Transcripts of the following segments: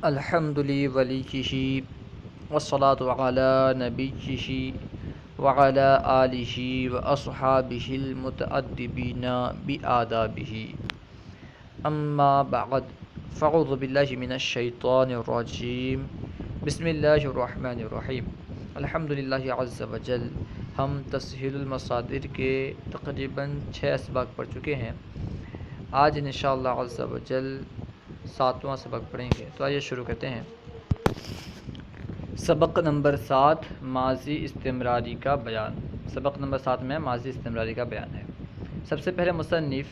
الحمدللہ ولیہ والصلاة علی نبیہ وعلی آلہ واصحابہ المتأدبین بآدابہ اما بعد فاعوذ باللہ من الشیطان الرجیم بسم اللہ الرحمن الرحیم الحمدللہ عز وجل۔ ہم تسہیل المصادر کے تقریباً 6 اسباق پڑھ چکے ہیں۔ آج انشاءاللہ عز وجل 7واں سبق پڑھیں گے، تو آئیے شروع کرتے ہیں۔ سبق نمبر 7 ماضی استمراری کا بیان۔ سبق نمبر 7 میں ماضی استمراری کا بیان ہے۔ سب سے پہلے مصنف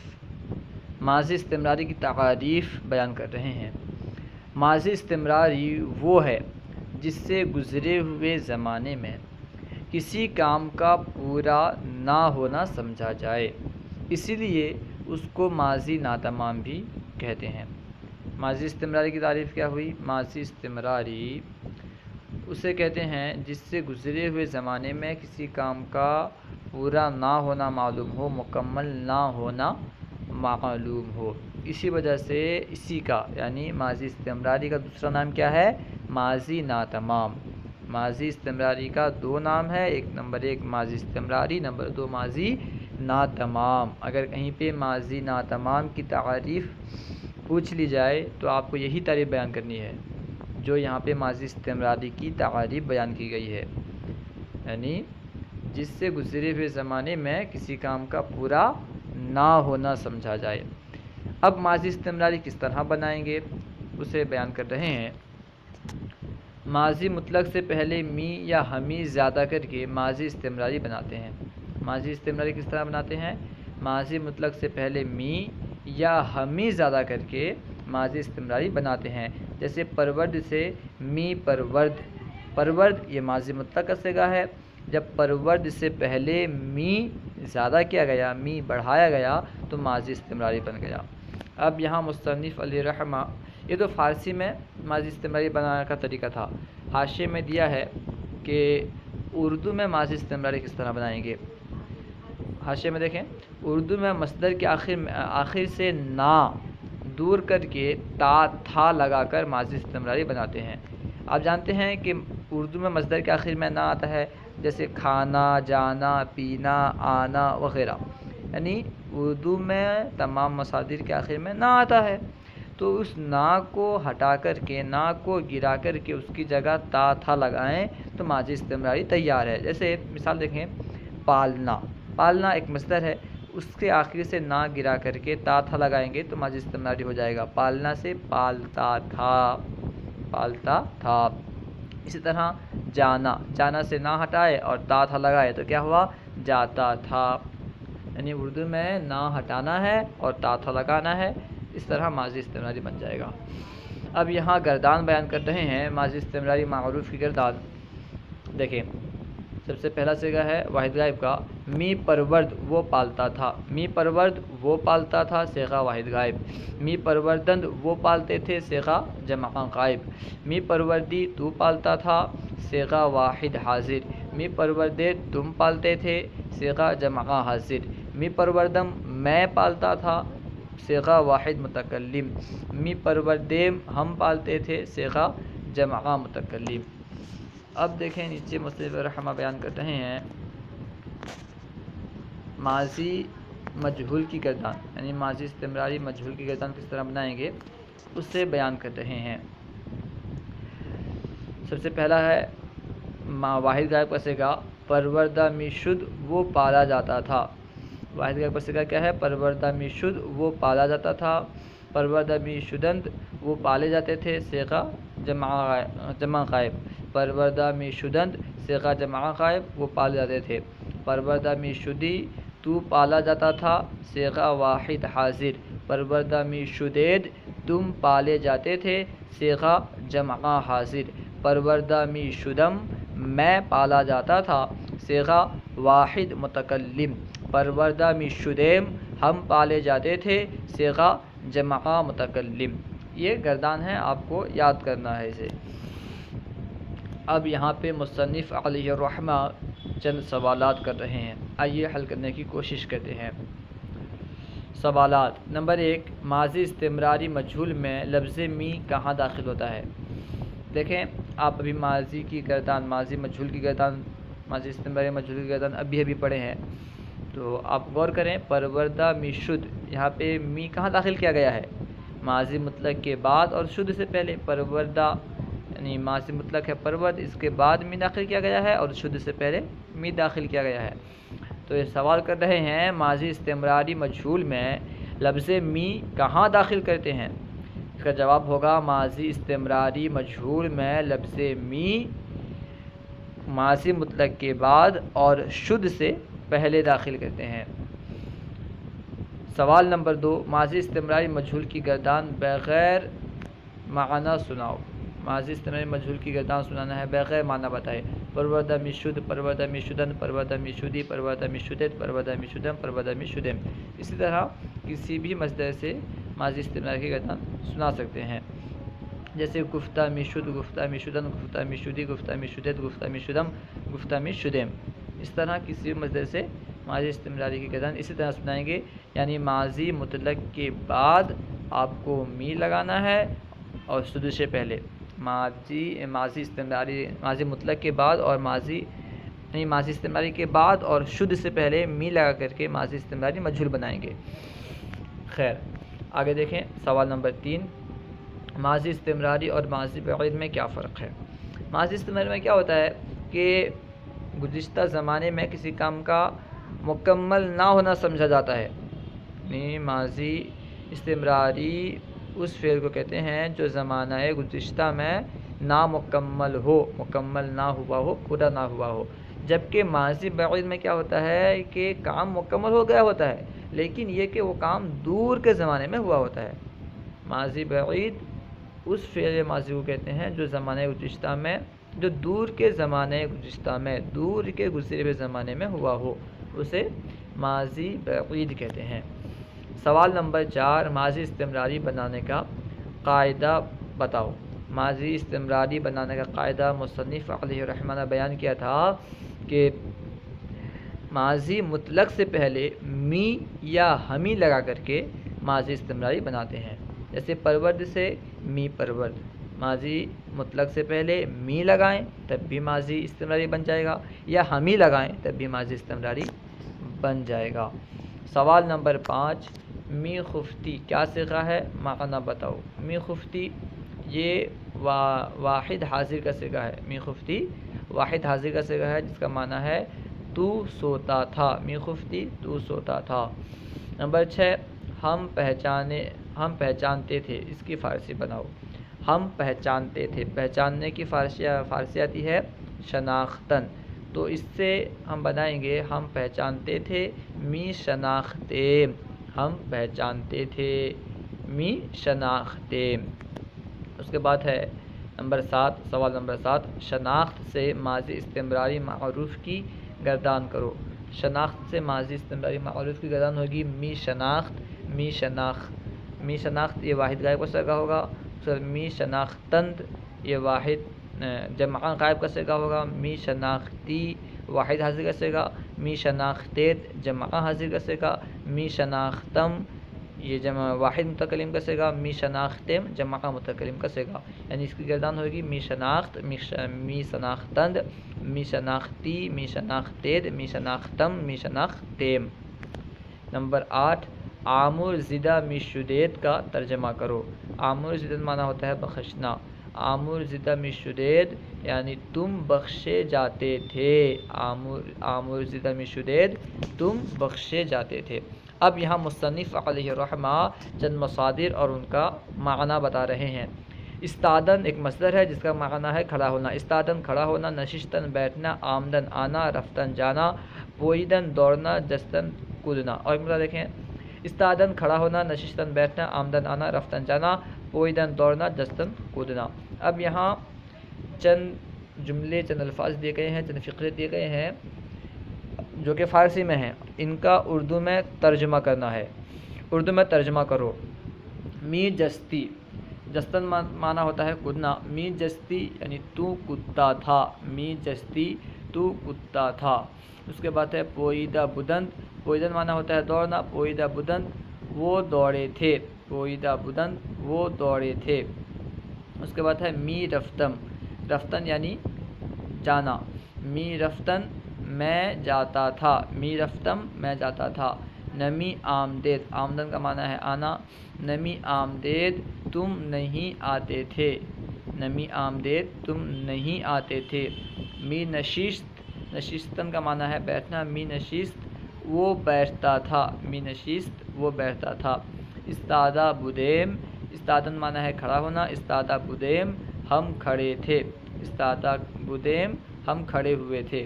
ماضی استمراری کی تعاریف بیان کر رہے ہیں۔ ماضی استمراری وہ ہے جس سے گزرے ہوئے زمانے میں کسی کام کا پورا نہ ہونا سمجھا جائے، اسی لیے اس کو ماضی ناتمام بھی کہتے ہیں۔ ماضی استمراری کی تعریف کیا ہوئی؟ ماضی استمراری اسے کہتے ہیں جس سے گزرے ہوئے زمانے میں کسی کام کا پورا نہ ہونا معلوم ہو، مکمل نہ ہونا معلوم ہو، اسی وجہ سے اسی کا یعنی ماضی استمراری کا دوسرا نام کیا ہے؟ ماضی ناتمام۔ ماضی استمراری کا 2 نام ہے، نمبر 1 ماضی استمراری، نمبر 2 ماضی ناتمام۔ اگر کہیں پہ ماضی ناتمام کی تعریف پوچھ لی جائے تو آپ کو یہی تعریف بیان کرنی ہے جو یہاں پہ ماضی استمراری کی تعریف بیان کی گئی ہے، یعنی جس سے گزرے ہوئے زمانے میں کسی کام کا پورا نہ ہونا سمجھا جائے۔ اب ماضی استمراری کس طرح بنائیں گے اسے بیان کر رہے ہیں۔ ماضی مطلق سے پہلے می یا ہمی زیادہ کر کے ماضی استمراری بناتے ہیں۔ ماضی استمراری کس طرح بناتے ہیں؟ ماضی مطلق سے پہلے می یا ہمی زیادہ کر کے ماضی استمراری بناتے ہیں۔ جیسے پرورد سے می پرورد، پرورد یہ ماضی مطلق کا صیغہ ہے۔ جب پرورد سے پہلے می زیادہ کیا گیا، می بڑھایا گیا تو ماضی استمراری بن گیا۔ اب یہاں مصنف علیہ رحمہ، یہ تو فارسی میں ماضی استمراری بنانے کا طریقہ تھا، حاشیے میں دیا ہے کہ اردو میں ماضی استمراری کس طرح بنائیں گے۔ حاشیے میں دیکھیں، اردو میں مصدر کے آخر سے نا دور کر کے تا تھا لگا کر ماضی استمراری بناتے ہیں۔ آپ جانتے ہیں کہ اردو میں مصدر کے آخر میں نا آتا ہے، جیسے کھانا، جانا، پینا، آنا وغیرہ، یعنی اردو میں تمام مصادر کے آخر میں نا آتا ہے، تو اس نا کو ہٹا کر کے، نا کو گرا کر کے اس کی جگہ تا تھا لگائیں تو ماضی استمراری تیار ہے۔ جیسے مثال دیکھیں، پالنا، پالنا ایک مصدر ہے، اس کے آخر سے نا گرا کر کے تا تھا لگائیں گے تو ماضی استمراری ہو جائے گا، پالنا سے پالتا تھا، پالتا تھا۔ اسی طرح جانا، جانا سے نا ہٹائے اور تا تھا لگائے تو کیا ہوا؟ جاتا تھا۔ یعنی اردو میں نا ہٹانا ہے اور تا تھا لگانا ہے، اس طرح ماضی استمراری بن جائے گا۔ اب یہاں گردان بیان کر رہے ہیں، ماضی استمراری معروف کی گردان دیکھیں۔ سب سے پہلا صیغہ ہے واحد غائب کا، می پرورد وہ پالتا تھا، می پرورد وہ پالتا تھا، صیغہ واحد غائب۔ می پروردند وہ پالتے تھے، صیغہ جمع غائب۔ می پروردی تو پالتا تھا، صیغہ واحد حاضر۔ می پروردے تم پالتے تھے، صیغہ جمع حاضر۔ می پروردم میں پالتا تھا، صیغہ واحد متکلم۔ می پروردیم ہم پالتے تھے، صیغہ جمع متکلم۔ اب دیکھیں نیچے مصنف رحمہ بیان کر رہے ہیں ماضی مجہول کی گردان، یعنی ماضی استمراری مجہول کی گردان کس طرح بنائیں گے اس سے بیان کر رہے ہیں۔ سب سے پہلا ہے واحد غائب کا صیغہ، پروردہ می شد وہ پالا جاتا تھا۔ واحد غائب کا صیغہ کیا ہے؟ پروردہ می شد وہ پالا جاتا تھا، پروردہ می شدند وہ پالے جاتے تھے، صیغہ جمع غائب۔ پروردہ می شدند صیغہ جمع غائب وہ پالے جاتے تھے۔ پروردہ می شدی تو پالا جاتا تھا، صیغہ واحد حاضر۔ پروردہ می شدید تم پالے جاتے تھے، صیغہ جمع حاضر۔ پروردہ می شدم میں پالا جاتا تھا، صیغہ واحد متکلم۔ پروردہ می شدیم ہم پالے جاتے تھے، صیغہ جمع متکلم۔ یہ گردان ہے، آپ کو یاد کرنا ہے اسے۔ اب یہاں پہ مصنف علیہ الرحمہ چند سوالات کر رہے ہیں، آئیے حل کرنے کی کوشش کرتے ہیں۔ سوالات۔ نمبر 1، ماضی استمراری مجہول میں لفظ می کہاں داخل ہوتا ہے؟ دیکھیں آپ ابھی ماضی کی گردان، ماضی مجہول کی گردان، ماضی استمراری مجہول کی گردان ابھی پڑھے ہیں، تو آپ غور کریں، پروردہ می شد، یہاں پہ می کہاں داخل کیا گیا ہے؟ ماضی مطلق کے بعد اور شد سے پہلے۔ پروردہ یعنی ماضی مطلق ہے پرورد، اس کے بعد می داخل کیا گیا ہے، اور شد سے پہلے می داخل کیا گیا ہے۔ تو یہ سوال کر رہے ہیں ماضی استمراری مجہول میں لفظ می کہاں داخل کرتے ہیں؟ اس کا جواب ہوگا ماضی استمراری مجہول میں لفظ می ماضی مطلق کے بعد اور شد سے پہلے داخل کرتے ہیں۔ سوال نمبر 2، ماضی استمراری مجہول کی گردان بغیر معنی سناؤ۔ ماضی استمراری مجہول کی گردان سنانا ہے، بغیر معنی بتائے۔ پروردہ می شد، پروردہ می شدن، پروردہ می شدی، پروردہ می شدت، پروردہ می شدم، پروردہ می شدم۔ اسی طرح کسی بھی مصدر سے ماضی استمراری کی گردان سنا سکتے ہیں، جیسے گفتہ می شد، گفتہ می شدن، گفتہ می شدی، گفتہ می شدت، گفتہ می شدم، گفتہ می شدم۔ اس طرح کسی بھی مصدر سے ماضی استمراری کی گردان اسی طرح سنائیں گے، یعنی ماضی مطلق کے بعد آپ کو می لگانا ہے اور شد سے پہلے۔ ماضی استمراری، ماضی مطلق کے بعد اور ماضی استمراری کے بعد اور شد سے پہلے می لگا کر کے ماضی استمراری مجہول بنائیں گے۔ خیر آگے دیکھیں، سوال نمبر 3، ماضی استمراری اور ماضی بعید میں کیا فرق ہے؟ ماضی استمراری میں کیا ہوتا ہے کہ گزشتہ زمانے میں کسی کام کا مکمل نہ ہونا سمجھا جاتا ہے، یعنی ماضی استمراری اس فعل کو کہتے ہیں جو زمانہ گزشتہ میں نامکمل ہو، مکمل نہ ہوا ہو، پورا نہ ہوا ہو۔ جبکہ ماضی بعید میں کیا ہوتا ہے کہ کام مکمل ہو گیا ہوتا ہے، لیکن یہ کہ وہ کام دور کے زمانے میں ہوا ہوتا ہے۔ ماضی بعید اس فعل ماضی کو کہتے ہیں جو زمانہ گزشتہ میں، جو دور کے زمانے گزشتہ میں، دور کے گزرے ہوئے زمانے میں ہوا ہو، اسے ماضی بعید کہتے ہیں۔ سوال نمبر 4، ماضی استمراری بنانے کا قاعدہ بتاؤ۔ ماضی استمراری بنانے کا قاعدہ مصنف علیہ الرحمہ نے بیان کیا تھا کہ ماضی مطلق سے پہلے می یا ہمی لگا کر کے ماضی استمراری بناتے ہیں، جیسے پرورد سے می پرورد، ماضی مطلق سے پہلے می لگائیں تب بھی ماضی استمراری بن جائے گا، یا ہمی لگائیں تب بھی ماضی استمراری بن جائے گا۔ سوال نمبر 5، می خفتی کیا صیغہ ہے؟ معنی بتاؤ۔ می خفتی یہ واحد حاضر کا صیغہ ہے، می خفتی واحد حاضر کا صیغہ ہے، جس کا معنی ہے تو سوتا تھا، می خفتی تو سوتا تھا۔ نمبر 6، ہم پہچانتے تھے، اس کی فارسی بناؤ۔ ہم پہچانتے تھے، پہچاننے کی فارسی آتی ہے شناختن، تو اس سے ہم بنائیں گے ہم پہچانتے تھے می شناختے، ہم پہچانتے تھے می شناختے۔ اس کے بعد ہے نمبر 7، سوال نمبر 7، شناخت سے ماضی استمراری معروف کی گردان کرو۔ شناخت سے ماضی استمراری معروف کی گردان ہوگی می شناخت، می شناخت، می شناخت یہ واحد غائب کا صیغہ ہوگا، می شناختند یہ واحد جمع غائب کا صیغہ ہوگا، می شناختی واحد حاضر کا صیغہ، می شناختیت جمع حاضر کا صیغہ، می شناختم یہ جمع واحد متکلم کا صیغہ، می شناختم جمع متکلم کا صیغہ، یعنی اس کی گردان ہوگی می شناخت، می شناختند، می شناختی، می شناختید، می شناختم، می شناختیم۔ نمبر 8، آمر زدہ می شدید کا ترجمہ کرو۔ آمر زدہ معنی ہوتا ہے بخشنا، آمر زدہ می شدید یعنی تم بخشے جاتے تھے، آمر زدہ می شدید تم بخشے جاتے تھے۔ اب یہاں مصنف علیہ الرحمہ چند مصادر اور ان کا معنی بتا رہے ہیں۔ استادن ایک مصدر ہے جس کا معنی ہے کھڑا ہونا، استادن کھڑا ہونا، نشستن بیٹھنا، آمدن آنا، رفتن جانا، پوئیدن دوڑنا، جستن کودنا۔ اور ایک مطلب دیکھیں، استادن کھڑا ہونا، نشستن بیٹھنا، آمدن آنا، رفتن جانا، پوئیدن دوڑنا، جستن کودنا۔ اب یہاں چند جملے، چند الفاظ دیے گئے ہیں، چند فقرے دیے گئے ہیں جو کہ فارسی میں ہیں، ان کا اردو میں ترجمہ کرنا ہے۔ اردو میں ترجمہ کرو۔ می جستی، جستن معنی ہوتا ہے کودنا، می جستی یعنی تو کودتا تھا، می جستی تو کودتا تھا۔ اس کے بعد ہے پوئیدہ بدند، پوئیدن معنی ہوتا ہے دوڑنا، پوئیدہ بدند وہ دوڑے تھے، پوئیدہ بدن وہ دوڑے تھے۔ اس کے بعد ہے می رفتم، رفتن یعنی جانا، می رفتن میں جاتا تھا، می رفتم میں جاتا تھا۔ نمی آمدید، آمدن کا معنی ہے آنا، نمی آمدید تم نہیں آتے تھے، نمی آمدید تم نہیں آتے تھے۔ می نشست، نشستن کا معنی ہے بیٹھنا، می نشست وہ بیٹھتا تھا، می نشست وہ بیٹھتا تھا۔ استادہ بدیم، استادن معنی ہے کھڑا ہونا، استادہ بدیم ہم کھڑے تھے، استادہ بدیم ہم کھڑے ہوئے تھے۔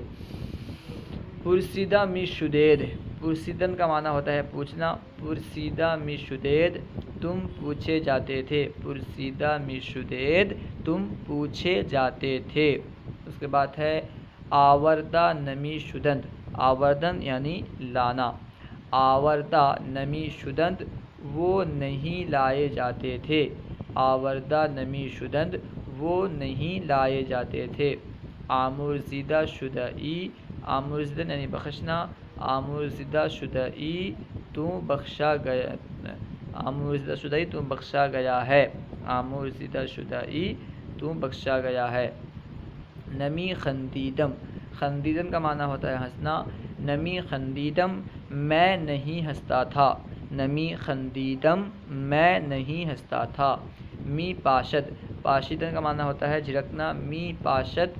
پرسیدہ می شدید، پرسیدن کا معنی ہوتا ہے پوچھنا، پرسیدہ می شدید تم پوچھے جاتے تھے، پرسیدہ می شدید تم پوچھے جاتے تھے۔ اس کے بعد ہے آوردہ نمی شدند، آوردن یعنی لانا، آوردہ نمی شدند وہ نہیں لائے جاتے تھے، آوردہ نمی شدند وہ نہیں لائے جاتے تھے۔ آمرزیدہ شدئی، آمرزدن یعنی بخشنا، آمرزدہ شدئی تو بخشا گیا، آمرزدہ شدئی تو بخشا گیا ہے، آمرزدہ شدئی تو بخشا گیا ہے۔ نمی خندیدم، خندیدم کا معنی ہوتا ہے ہنسنا، نمی خندیدم میں نہیں ہنستا تھا، نمی خندیدم میں نہیں ہنستا تھا۔ می پاشد، پاشدن کا معنی ہوتا ہے جھڑکنا، می پاشد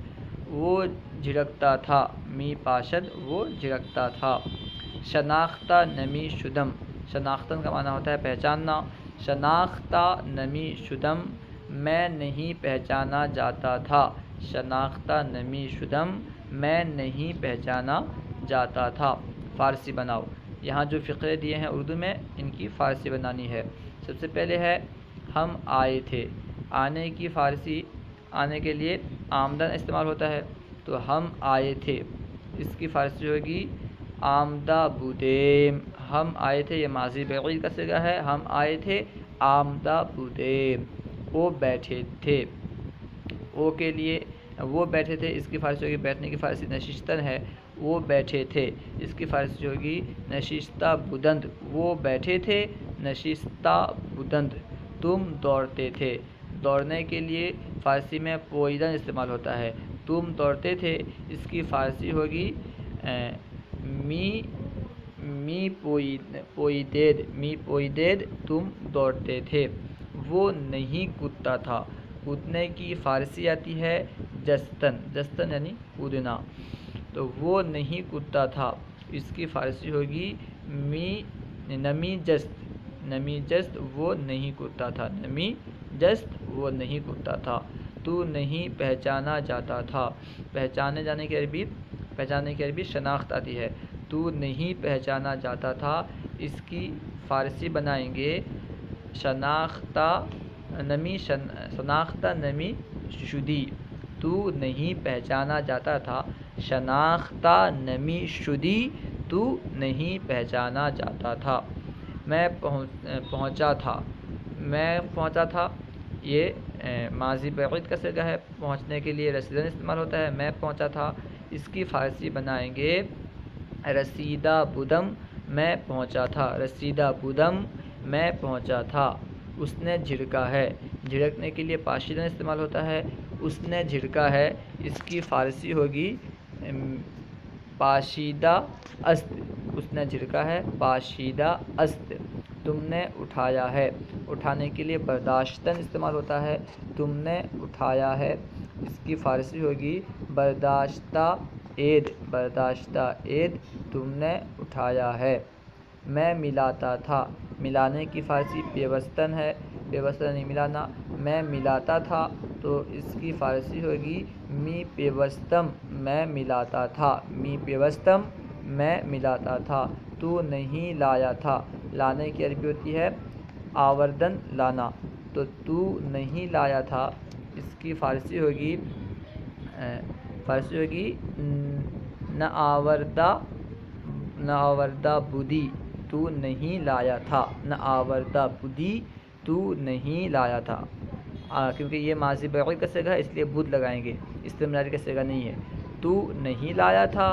وہ جھڑکتا تھا، می پاشد وہ جھڑکتا تھا۔ شناختہ نمی شدم، شناختن کا معنی ہوتا ہے پہچاننا، شناختہ نمی شدم میں نہیں پہچانا جاتا تھا، شناختہ نمی شدم میں نہیں پہچانا جاتا تھا۔ فارسی بناؤ، یہاں جو فقرے دیے ہیں اردو میں ان کی فارسی بنانی ہے۔ سب سے پہلے ہے ہم آئے تھے، آنے کی فارسی، آنے کے لیے آمدن استعمال ہوتا ہے، تو ہم آئے تھے، اس کی فارسی ہوگی آمدہ بودیم، ہم آئے تھے یہ ماضی بعید کا صیغہ ہے، ہم آئے تھے آمدہ بودیم، وہ بیٹھے تھے، او کے لیے وہ بیٹھے تھے، اس کی فارسی ہوگی بیٹھنے کی فارسی نشستن ہے، وہ بیٹھے تھے، اس کی فارسی ہوگی نشستہ بدند، وہ بیٹھے تھے نشستہ بدند۔ تم دوڑتے تھے، دوڑنے کے لیے فارسی میں پوئیدن استعمال ہوتا ہے، تم دوڑتے تھے، اس کی فارسی ہوگی می پوئیدید، می پوئیدید تم دوڑتے تھے۔ وہ نہیں کودتا تھا، کودنے کی فارسی آتی ہے جستن، جستن یعنی کودنا، تو وہ نہیں کودتا تھا، اس کی فارسی ہوگی نمی جست، نمی جست وہ نہیں کودتا تھا، نمی جست وہ نہیں کودتا تھا۔ تو نہیں پہچانا جاتا تھا، پہچانے جانے کی عربی، پہچانے کی عربی شناخت آتی ہے، تو نہیں پہچانا جاتا تھا، اس کی فارسی بنائیں گے شناختہ نمی شناختہ نمی شدی، تو نہیں پہچانا جاتا تھا، شناختہ نمی شدی تو نہیں پہچانا جاتا تھا۔ میں پہنچا تھا، میں پہنچا تھا یہ ماضی بعید کا صیغہ ہے، پہنچنے کے لیے رسیدن استعمال ہوتا ہے، میں پہنچا تھا، اس کی فارسی بنائیں گے رسیدہ بدم، میں پہنچا تھا، رسیدہ بدم میں پہنچا تھا۔ اس نے جھڑکا ہے، جھڑکنے کے لیے پاشیدن استعمال ہوتا ہے، اس نے جھڑکا ہے، اس کی فارسی ہوگی پاشیدہ است، اس نے جھڑکا ہے پاشیدہ است۔ تم نے اٹھایا ہے، اٹھانے کے لیے برداشتن استعمال ہوتا ہے، تم نے اٹھایا ہے، اس کی فارسی ہوگی برداشتہ عید، برداشتہ عید تم نے اٹھایا ہے۔ میں ملاتا تھا، ملانے کی فارسی پیوستن ہے، پیوستن یعنی ملانا، میں ملاتا تھا، تو اس کی فارسی ہوگی می پیوستم میں ملاتا تھا، می پیوستم میں ملاتا تھا۔ تو نہیں لایا تھا، لانے کی عربی ہوتی ہے آوردن لانا، تو نہیں لایا تھا، اس کی فارسی ہوگی نہ آوردہ بدی، تو نہیں لایا تھا، نہ آوردہ بدی تو نہیں لایا تھا، کیونکہ یہ ماضی بعید کا صیغہ ہے اس لیے بود لگائیں گے، استمراری کا صیغہ نہیں ہے۔ تو نہیں لایا تھا،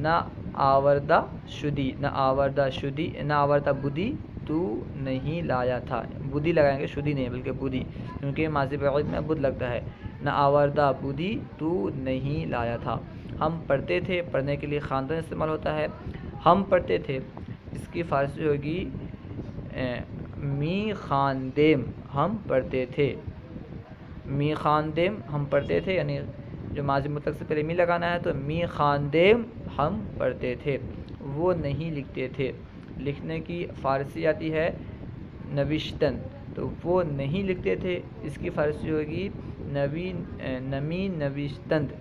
نہ آوردہ شدی، نہ آوردہ شدی، نہ آوردہ بدی تو نہیں لایا تھا، بدی لگائیں گے، شدی نہیں بلکہ بدی، کیونکہ ماضی بعید میں بد لگتا ہے، نہ آوردہ بدی تو نہیں لایا تھا۔ ہم پڑھتے تھے، پڑھنے کے لیے خواندن استعمال ہوتا ہے، ہم پڑھتے تھے، اس کی فارسی ہوگی می خواندیم، ہم پڑھتے تھے، می خواندیم ہم پڑھتے تھے، یعنی جو ماضی مطلق سے پہلے می لگانا ہے تو می خواندیم ہم پڑھتے تھے، وہ نہیں لکھتے تھے۔ لکھنے کی فارسی آتی ہے نوشتن، تو وہ نہیں لکھتے تھے، اس کی فارسی ہوگی نمی نوشتند،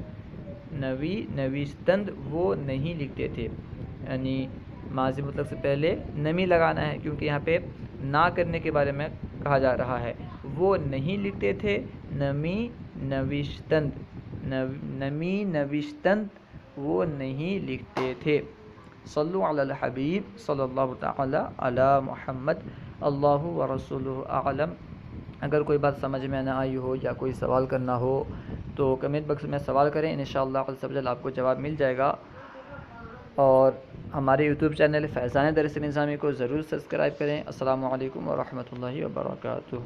نوی نوشتند، وہ نہیں لکھتے تھے، یعنی ماضی مطلق سے پہلے نمی لگانا ہے، کیونکہ یہاں پہ نہ کرنے کے بارے میں کہا جا رہا ہے۔ وہ نہیں لکھتے تھے، نمی نوشتند، نمی نوشتند، وہ نہیں لکھتے تھے۔ صلو علی الحبیب صلی اللہ تعالی علی محمد، اللہ و رسولہ اعلم۔ اگر کوئی بات سمجھ میں نہ آئی ہو یا کوئی سوال کرنا ہو تو کمنٹ باکس میں سوال کریں، انشاءاللہ عز و جل آپ کو جواب مل جائے گا۔ اور ہمارے یوٹیوب چینل فیضان درس نظامی کو ضرور سبسکرائب کریں۔ السلام علیکم ورحمۃ اللہ وبرکاتہ۔